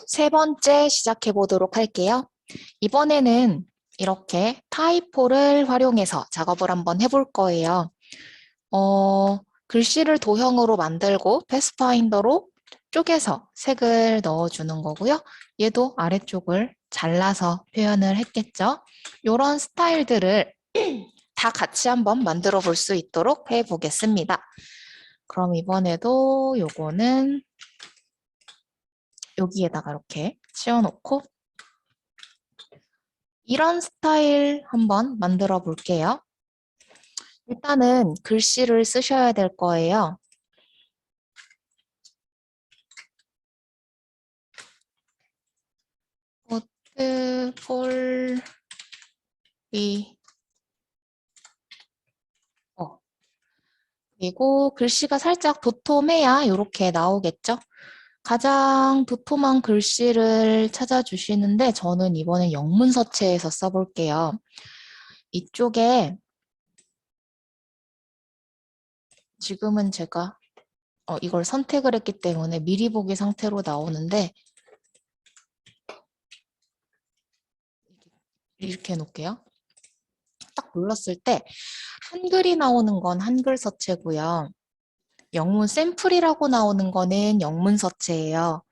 세 번째 시작해 보도록 할게요. 이번에는 이렇게 타이포를 활용해서 작업을 한번 해볼 거예요. 글씨를 도형으로 만들고 패스파인더로 쪼개서 색을 넣어주는 거고요. 얘도 아래쪽을 잘라서 표현을 했겠죠. 이런 스타일들을 다 같이 한번 만들어 볼 수 있도록 해 보겠습니다. 그럼 이번에도 요거는 여기에다가 이렇게 치워놓고 이런 스타일 한번 만들어 볼게요. 일단은 글씨를 쓰셔야 될 거예요. 포트폴리오. 그리고 글씨가 살짝 도톰해야 이렇게 나오겠죠? 가장 도톰한 글씨를 찾아주시는데 저는 이번엔 영문서체에서 써볼게요. 이쪽에 지금은 제가 이걸 선택을 했기 때문에 미리 보기 상태로 나오는데 이렇게 해놓을게요. 딱 눌렀을 때 한글이 나오는 건 한글 서체고요. 영문 샘플이라고 나오는 거는 영문 서체예요.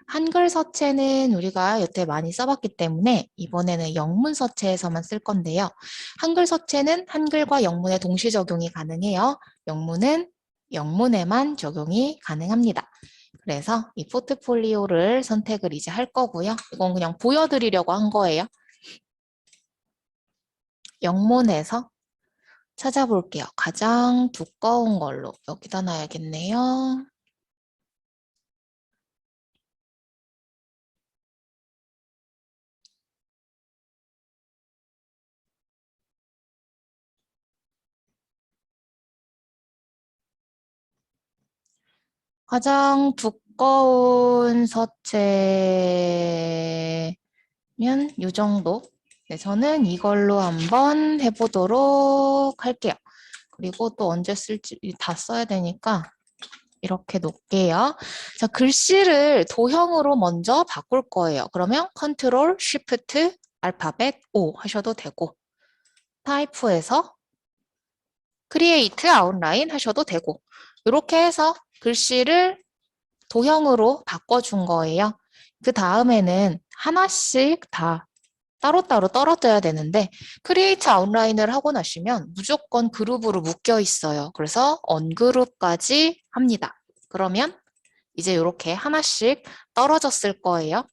한글 서체는 우리가 여태 많이 써봤기 때문에 이번에는 영문 서체에서만 쓸 건데요. 한글 서체는 한글과 영문에 동시 적용이 가능해요. 영문은 영문에만 적용이 가능합니다. 그래서 이 포트폴리오를 선택을 이제 할 거고요. 이건 그냥 보여드리려고 한 거예요. 영문에서 찾아볼게요. 가장 두꺼운 걸로 여기다 놔야겠네요. 가장 두꺼운 서체면 이 정도. 네, 저는 이걸로 한번 해보도록 할게요. 그리고 또 언제 쓸지 다 써야 되니까 이렇게 놓을게요. 자, 글씨를 도형으로 먼저 바꿀 거예요. 그러면 컨트롤, 쉬프트, 알파벳 O 하셔도 되고 타이프에서 크리에이트 아웃라인 하셔도 되고 이렇게 해서 글씨를 도형으로 바꿔준 거예요. 그 다음에는 하나씩 다 따로따로 떨어져야 되는데 크리에이트 아웃라인을 하고 나시면 무조건 그룹으로 묶여 있어요. 그래서 언그룹까지 합니다. 그러면 이제 이렇게 하나씩 떨어졌을 거예요.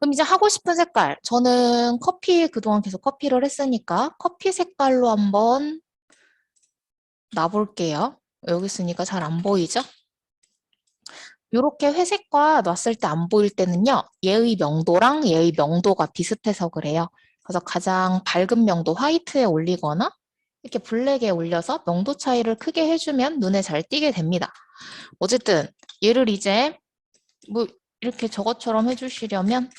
그럼 이제 하고 싶은 색깔. 저는 커피 그동안 계속 커피를 했으니까 커피 색깔로 한번 놔볼게요. 여기 있으니까 잘 안 보이죠? 이렇게 회색과 놨을 때 안 보일 때는요. 얘의 명도랑 얘의 명도가 비슷해서 그래요. 그래서 가장 밝은 명도 화이트에 올리거나 이렇게 블랙에 올려서 명도 차이를 크게 해주면 눈에 잘 띄게 됩니다. 어쨌든 얘를 이제 뭐 이렇게 저것처럼 해주시려면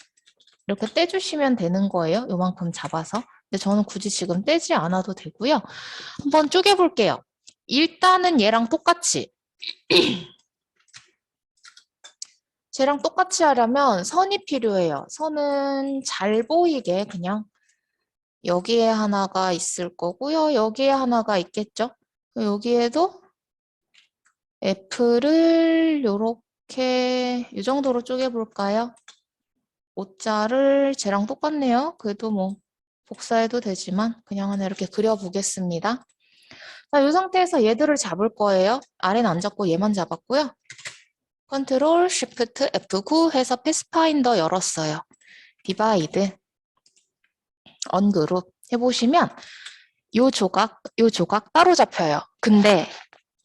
이렇게 떼주시면 되는 거예요. 요만큼 잡아서. 근데 저는 굳이 지금 떼지 않아도 되고요. 한번 쪼개볼게요. 일단은 얘랑 똑같이 쟤랑 똑같이 하려면 선이 필요해요. 선은 잘 보이게 그냥 여기에 하나가 있을 거고요. 여기에 하나가 있겠죠. 여기에도 F를 요렇게 이 정도로 쪼개볼까요? O자를 쟤랑 똑같네요. 그래도 뭐 복사해도 되지만 그냥 하나 이렇게 그려보겠습니다. 자, 이 상태에서 얘들을 잡을 거예요. 아래는 안 잡고 얘만 잡았고요. 컨트롤 쉬프트 F9 해서 패스파인더 열었어요. 디바이드, 언그룹 해보시면 요 조각 따로 잡혀요. 근데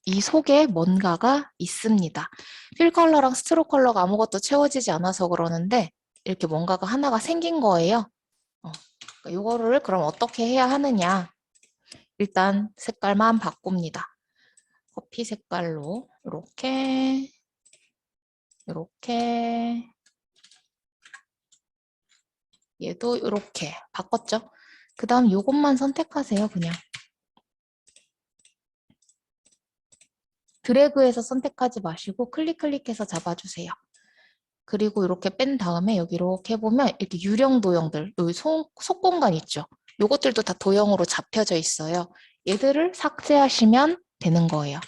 이 속에 뭔가가 있습니다. 필 컬러랑 스트로크 컬러가 아무것도 채워지지 않아서 그러는데 이렇게 뭔가가 하나가 생긴 거예요. 이거를 그럼 어떻게 해야 하느냐. 일단 색깔만 바꿉니다. 커피 색깔로 이렇게 이렇게 얘도 이렇게 바꿨죠. 그 다음 요것만 선택하세요. 그냥 드래그해서 선택하지 마시고 클릭해서 잡아주세요. 그리고 이렇게 뺀 다음에 여기 이렇게 해보면 이렇게 유령 도형들, 여기 속공간 있죠. 요것들도 다 도형으로 잡혀져 있어요. 얘들을 삭제하시면 되는 거예요.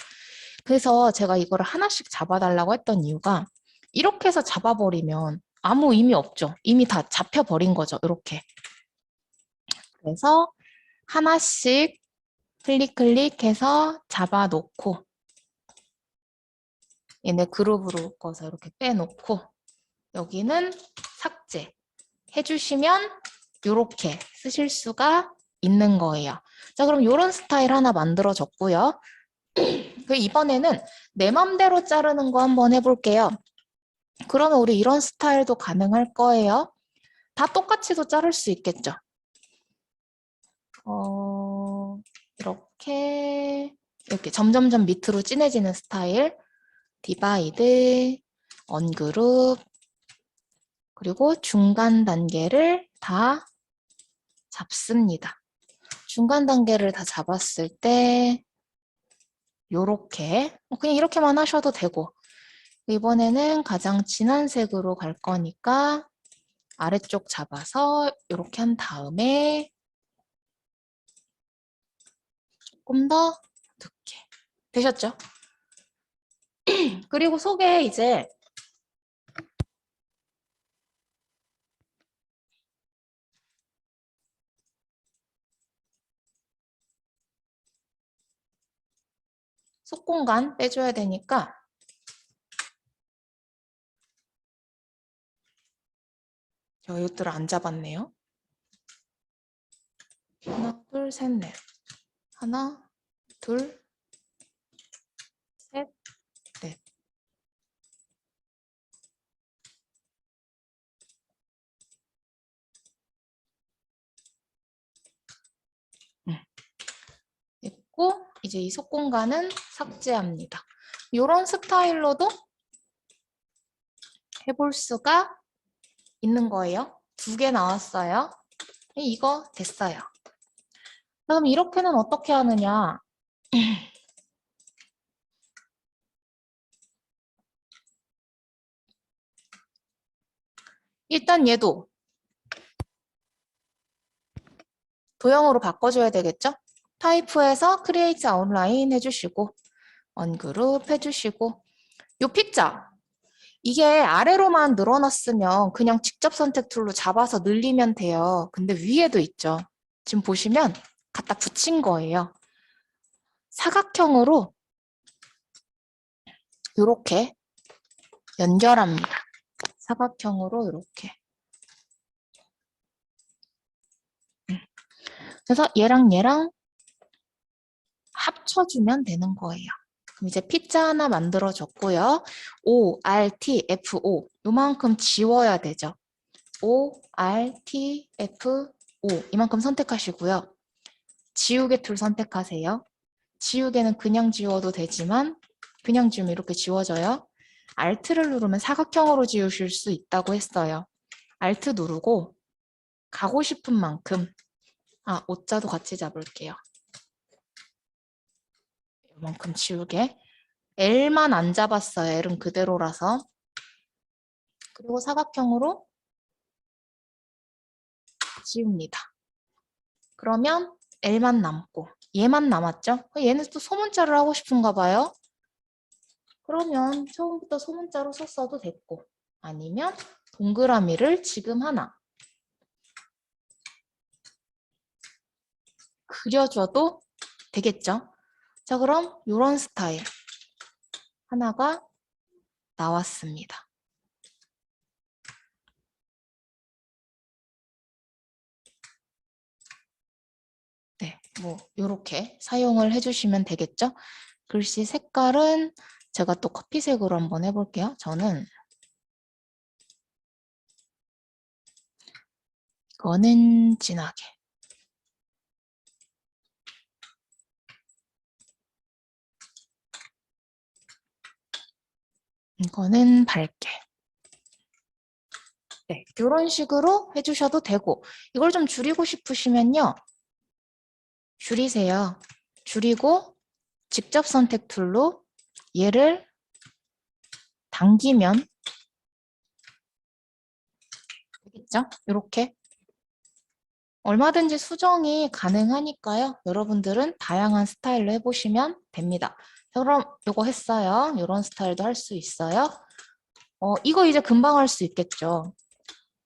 그래서 제가 이거를 하나씩 잡아달라고 했던 이유가 이렇게 해서 잡아버리면 아무 의미 없죠. 이미 다 잡혀버린 거죠. 이렇게. 그래서 하나씩 클릭해서 잡아놓고 얘네 그룹으로 묶어서 이렇게 빼놓고 여기는 삭제 해주시면 이렇게 쓰실 수가 있는 거예요. 자, 그럼 이런 스타일 하나 만들어줬고요. 그 이번에는 내 맘대로 자르는 거 한번 해볼게요. 그러면 우리 이런 스타일도 가능할 거예요. 다 똑같이도 자를 수 있겠죠. 이렇게 점점점 밑으로 진해지는 스타일. 디바이드, 언그룹, 그리고 중간 단계를 다 잡습니다. 중간 단계를 다 잡았을 때 요렇게 그냥 이렇게만 하셔도 되고 이번에는 가장 진한 색으로 갈 거니까 아래쪽 잡아서 이렇게 한 다음에 조금 더 두께 되셨죠? 그리고 속에 이제 속 공간 빼줘야 되니까 저 이것들을 안 잡았네요. 하나, 둘, 셋, 넷. 하나, 둘, 셋, 넷. 됐고 이제 이 속 공간은 삭제합니다. 이런 스타일로도 해볼 수가 있는 거예요. 2개 나왔어요. 이거 됐어요. 그럼 이렇게는 어떻게 하느냐? 일단 얘도 도형으로 바꿔줘야 되겠죠? 타입에서 크리에이트 아웃라인 해주시고 언그룹 해주시고 요 픽자 이게 아래로만 늘어났으면 그냥 직접 선택 툴로 잡아서 늘리면 돼요. 근데 위에도 있죠. 지금 보시면 갖다 붙인 거예요. 사각형으로 이렇게 연결합니다. 사각형으로 이렇게. 그래서 얘랑 합쳐주면 되는 거예요. 그럼 이제 피자 하나 만들어줬고요. O, R, T, F, O 요만큼 지워야 되죠. O, R, T, F, O 이만큼 선택하시고요. 지우개 툴 선택하세요. 지우개는 그냥 지워도 되지만 그냥 지우면 이렇게 지워져요. Alt를 누르면 사각형으로 지우실 수 있다고 했어요. Alt 누르고 가고 싶은 만큼 오자도 같이 잡을게요. 이만큼 지우개. L만 안 잡았어요. L은 그대로라서. 그리고 사각형으로 지웁니다. 그러면 L만 남고 얘만 남았죠? 얘는 또 소문자를 하고 싶은가 봐요. 그러면 처음부터 소문자로 썼어도 됐고 아니면 동그라미를 지금 하나 그려줘도 되겠죠? 자, 그럼 이런 스타일 하나가 나왔습니다. 네, 뭐 이렇게 사용을 해주시면 되겠죠? 글씨 색깔은 제가 또 커피색으로 한번 해볼게요. 저는 이거는 진하게 이거는 밝게 네, 이런 식으로 해주셔도 되고 이걸 좀 줄이고 싶으시면요. 줄이세요. 줄이고 직접 선택 툴로 얘를 당기면 아시겠죠? 이렇게 얼마든지 수정이 가능하니까요. 여러분들은 다양한 스타일로 해보시면 됩니다. 자, 그럼 이거 했어요. 이런 스타일도 할 수 있어요. 이거 이제 금방 할 수 있겠죠.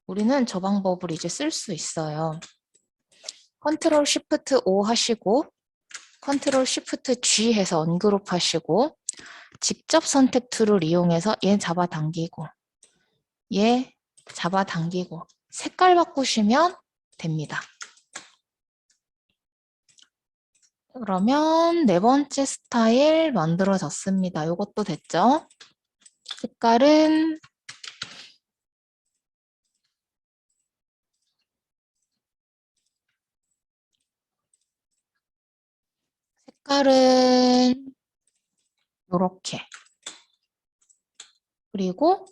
우리는 저 방법을 이제 쓸 수 있어요. 컨트롤 쉬프트 O 하시고 컨트롤 쉬프트 G 해서 언그룹 하시고 직접 선택 툴을 이용해서 얘 잡아당기고 얘 잡아당기고 색깔 바꾸시면 됩니다. 그러면 네 번째 스타일 만들어졌습니다. 이것도 됐죠? 색깔은 이렇게. 그리고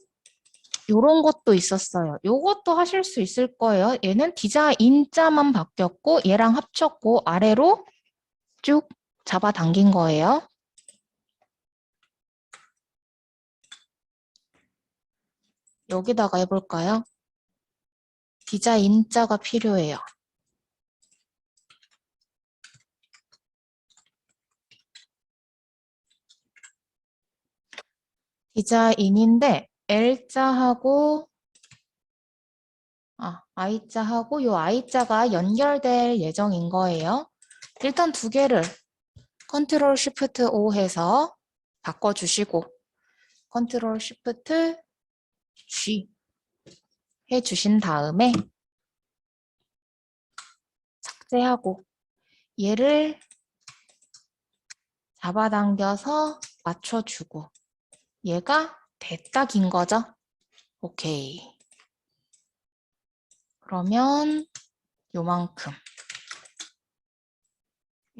요런 것도 있었어요. 요것도 하실 수 있을 거예요. 얘는 디자인자만 바뀌었고 얘랑 합쳤고 아래로 쭉 잡아당긴 거예요. 여기다가 해볼까요? 디자인자가 필요해요. 디자인인데 L자하고 I자하고 요 I자가 연결될 예정인 거예요. 일단 두 개를 컨트롤 쉬프트 O 해서 바꿔주시고 컨트롤 쉬프트 G 해주신 다음에 삭제하고 얘를 잡아당겨서 맞춰주고 얘가 됐다 긴 거죠? 오케이. 그러면 요만큼.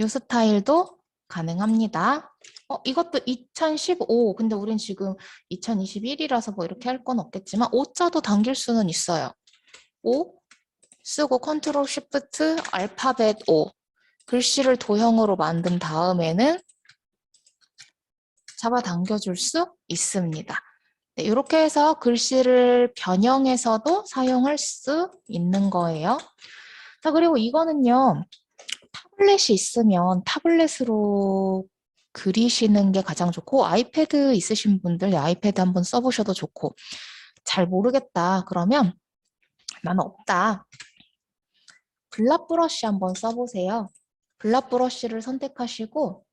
요 스타일도 가능합니다. 이것도 2015. 근데 우린 지금 2021이라서 뭐 이렇게 할 건 없겠지만 O자도 당길 수는 있어요. O 쓰고 컨트롤 쉬프트 알파벳 O 글씨를 도형으로 만든 다음에는 잡아당겨줄 수 있습니다. 네, 이렇게 해서 글씨를 변형해서도 사용할 수 있는 거예요. 자, 그리고 이거는요. 타블렛이 있으면 타블렛으로 그리시는 게 가장 좋고 아이패드 있으신 분들 아이패드 한번 써보셔도 좋고 잘 모르겠다 그러면 나는 없다. 블락 브러쉬 한번 써보세요. 블락 브러쉬를 선택하시고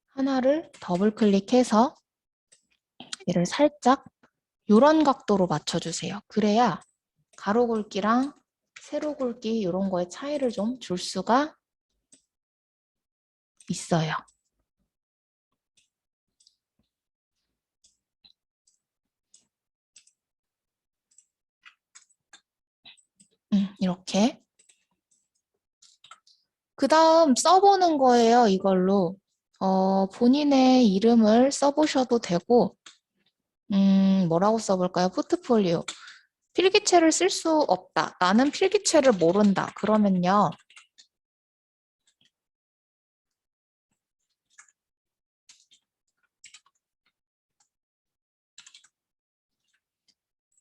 하나를 더블 클릭해서 얘를 살짝 이런 각도로 맞춰주세요. 그래야 가로 굵기랑 세로 굵기 이런 거에 차이를 좀 줄 수가 있어요. 이렇게. 그 다음 써보는 거예요, 이걸로. 본인의 이름을 써보셔도 되고, 뭐라고 써볼까요? 포트폴리오. 필기체를 쓸 수 없다. 나는 필기체를 모른다. 그러면요.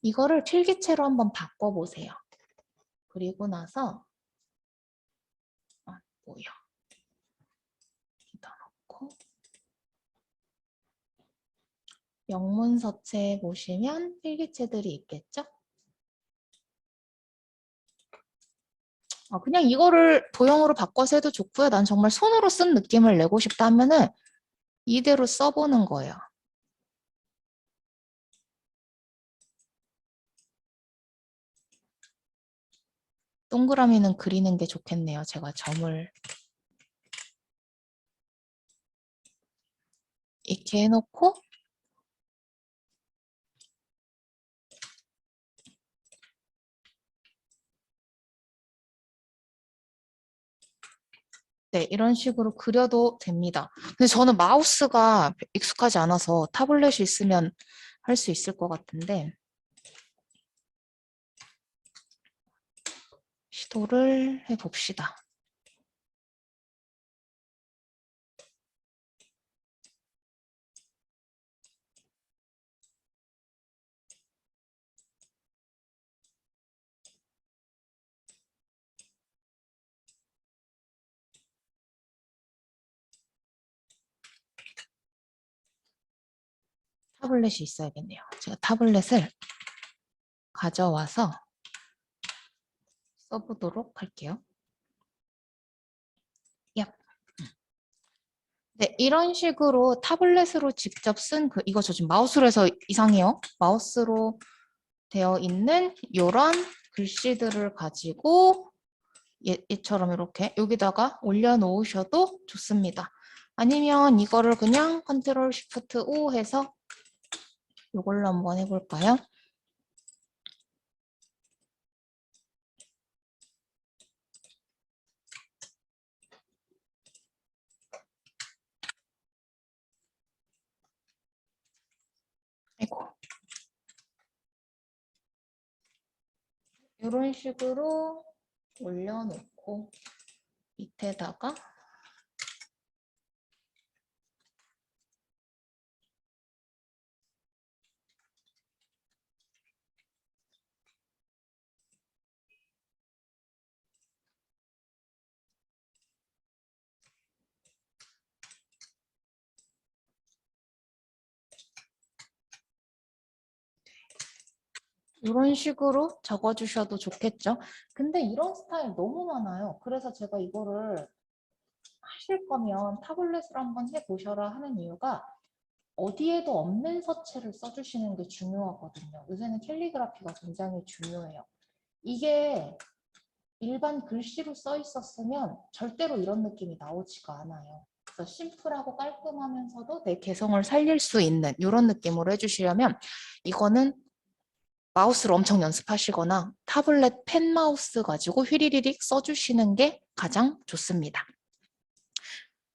이거를 필기체로 한번 바꿔보세요. 그리고 나서, 뭐야. 여기다 놓고, 영문서체에 보시면 필기체들이 있겠죠? 그냥 이거를 도형으로 바꿔서 해도 좋고요. 난 정말 손으로 쓴 느낌을 내고 싶다 하면은 이대로 써보는 거예요. 동그라미는 그리는 게 좋겠네요. 제가 점을 이렇게 해놓고 네, 이런 식으로 그려도 됩니다. 근데 저는 마우스가 익숙하지 않아서 타블렛이 있으면 할 수 있을 것 같은데 시도를 해봅시다. 타블렛이 있어야겠네요. 제가 타블렛을 가져와서 써보도록 할게요. 야. 네, 이런 식으로 타블렛으로 직접 쓴 이거 저 지금 마우스로 해서 이상해요. 마우스로 되어 있는 이런 글씨들을 가지고 얘처럼 이렇게 여기다가 올려놓으셔도 좋습니다. 아니면 이거를 그냥 컨트롤 쉬프트 O 해서 이걸로 한번 해볼까요? 아이고. 이런 식으로 올려놓고 밑에다가 이런 식으로 적어주셔도 좋겠죠. 근데 이런 스타일 너무 많아요. 그래서 제가 이거를 하실 거면 타블렛으로 한번 해보셔라 하는 이유가 어디에도 없는 서체를 써주시는 게 중요하거든요. 요새는 캘리그라피가 굉장히 중요해요. 이게 일반 글씨로 써 있었으면 절대로 이런 느낌이 나오지가 않아요. 그래서 심플하고 깔끔하면서도 내 개성을 살릴 수 있는 이런 느낌으로 해주시려면 이거는 마우스를 엄청 연습하시거나 타블렛 펜 마우스 가지고 휘리리릭 써주시는 게 가장 좋습니다.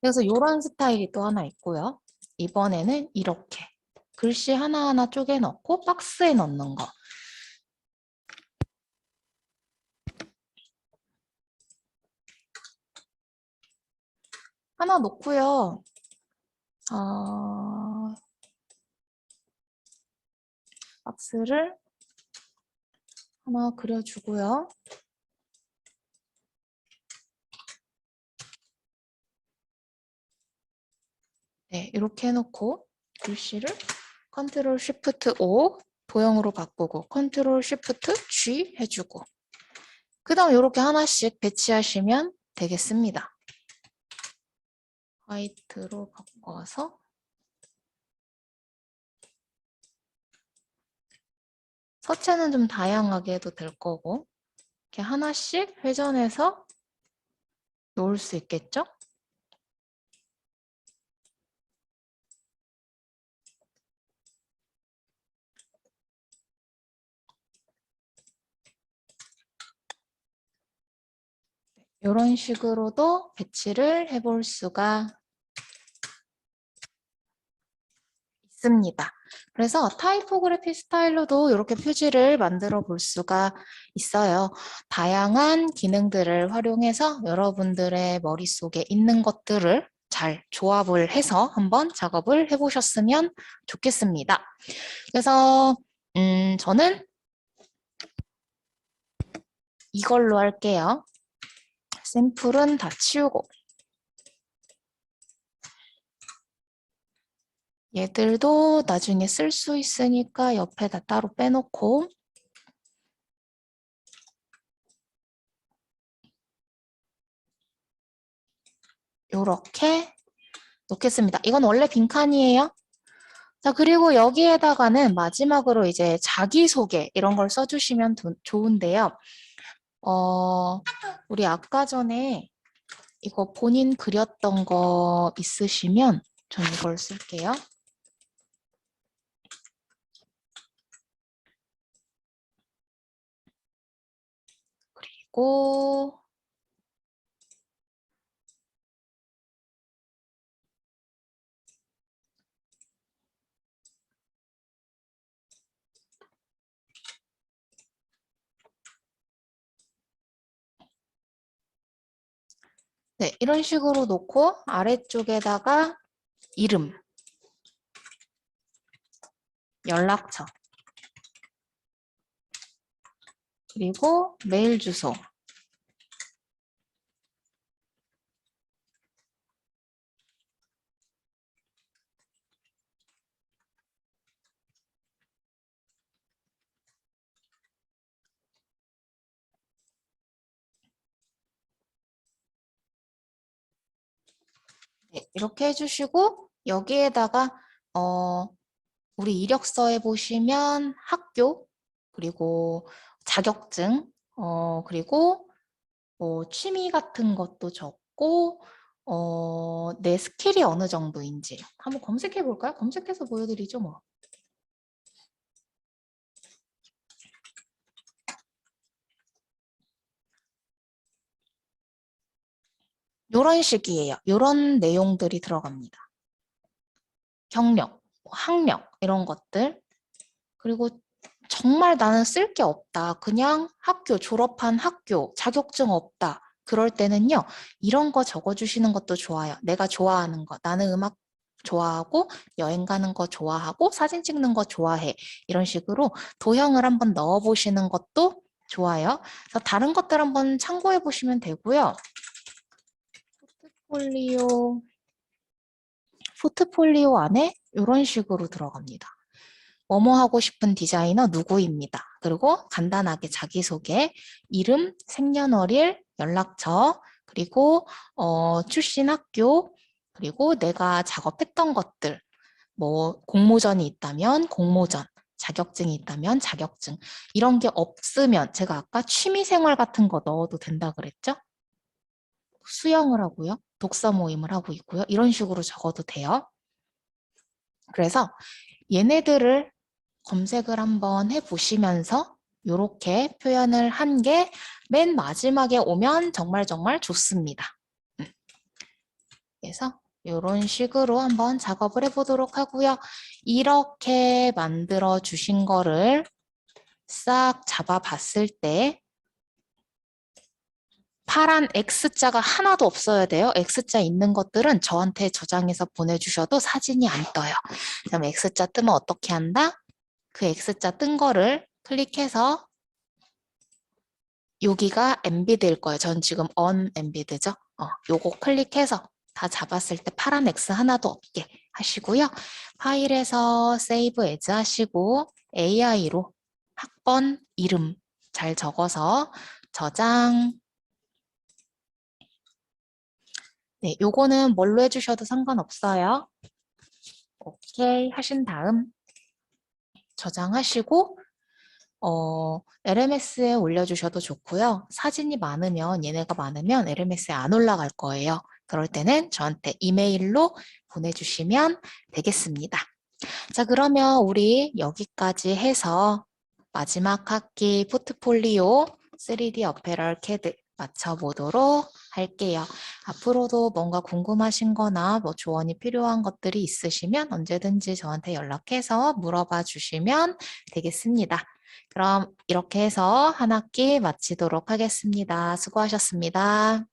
그래서 이런 스타일이 또 하나 있고요. 이번에는 이렇게 글씨 하나하나 쪼개 넣고 박스에 넣는 거. 하나 놓고요. 박스를 하나 그려주고요. 네, 이렇게 해놓고 글씨를 컨트롤 쉬프트 O 도형으로 바꾸고 컨트롤 쉬프트 G 해주고 그 다음 이렇게 하나씩 배치하시면 되겠습니다. 화이트로 바꿔서 서체는 좀 다양하게 해도 될 거고 이렇게 하나씩 회전해서 놓을 수 있겠죠? 이런 식으로도 배치를 해볼 수가 있습니다. 그래서 타이포그래피 스타일로도 이렇게 표지를 만들어 볼 수가 있어요. 다양한 기능들을 활용해서 여러분들의 머릿속에 있는 것들을 잘 조합을 해서 한번 작업을 해보셨으면 좋겠습니다. 그래서 저는 이걸로 할게요. 샘플은 다 치우고 얘들도 나중에 쓸 수 있으니까 옆에다 따로 빼놓고 이렇게 놓겠습니다. 이건 원래 빈칸이에요. 자, 그리고 여기에다가는 마지막으로 이제 자기소개 이런 걸 써주시면 좋은데요. 우리 아까 전에 이거 본인 그렸던 거 있으시면 전 이걸 쓸게요. 그리고 네, 이런 식으로 놓고 아래쪽에다가 이름, 연락처, 그리고 메일 주소, 네, 이렇게 해주시고 여기에다가 우리 이력서에 보시면 학교 그리고 자격증 그리고 뭐 취미 같은 것도 적고 내 스킬이 어느 정도인지 한번 검색해 볼까요? 검색해서 보여드리죠 뭐. 요런 식이에요. 요런 내용들이 들어갑니다. 경력, 학력 이런 것들 그리고 정말 나는 쓸 게 없다. 그냥 학교, 졸업한 학교, 자격증 없다. 그럴 때는요, 이런 거 적어주시는 것도 좋아요. 내가 좋아하는 거. 나는 음악 좋아하고, 여행 가는 거 좋아하고, 사진 찍는 거 좋아해. 이런 식으로 도형을 한번 넣어보시는 것도 좋아요. 그래서 다른 것들 한번 참고해 보시면 되고요. 포트폴리오 안에 이런 식으로 들어갑니다. 뭐뭐 하고 싶은 디자이너 누구입니다. 그리고 간단하게 자기소개, 이름, 생년월일, 연락처, 그리고 출신 학교, 그리고 내가 작업했던 것들, 뭐 공모전이 있다면 공모전, 자격증이 있다면 자격증, 이런 게 없으면 제가 아까 취미생활 같은 거 넣어도 된다 그랬죠? 수영을 하고요. 독서 모임을 하고 있고요. 이런 식으로 적어도 돼요. 그래서 얘네들을 검색을 한번 해보시면서 이렇게 표현을 한 게 맨 마지막에 오면 정말 정말 좋습니다. 그래서 이런 식으로 한번 작업을 해보도록 하고요. 이렇게 만들어 주신 거를 싹 잡아봤을 때 파란 X자가 하나도 없어야 돼요. X자 있는 것들은 저한테 저장해서 보내주셔도 사진이 안 떠요. 그럼 X자 뜨면 어떻게 한다? 그 X자 뜬 거를 클릭해서 여기가 embed일 거예요. 전 지금 unembed죠. 요거 클릭해서 다 잡았을 때 파란 X 하나도 없게 하시고요. 파일에서 save as 하시고 AI로 학번 이름 잘 적어서 저장. 네, 요거는 뭘로 해주셔도 상관없어요. 오케이 하신 다음 저장하시고 LMS에 올려주셔도 좋고요. 사진이 많으면 얘네가 많으면 LMS에 안 올라갈 거예요. 그럴 때는 저한테 이메일로 보내주시면 되겠습니다. 자, 그러면 우리 여기까지 해서 마지막 학기 포트폴리오 3D 어페럴 캐드 맞춰보도록 할게요. 앞으로도 뭔가 궁금하신 거나 뭐 조언이 필요한 것들이 있으시면 언제든지 저한테 연락해서 물어봐 주시면 되겠습니다. 그럼 이렇게 해서 한 학기 마치도록 하겠습니다. 수고하셨습니다.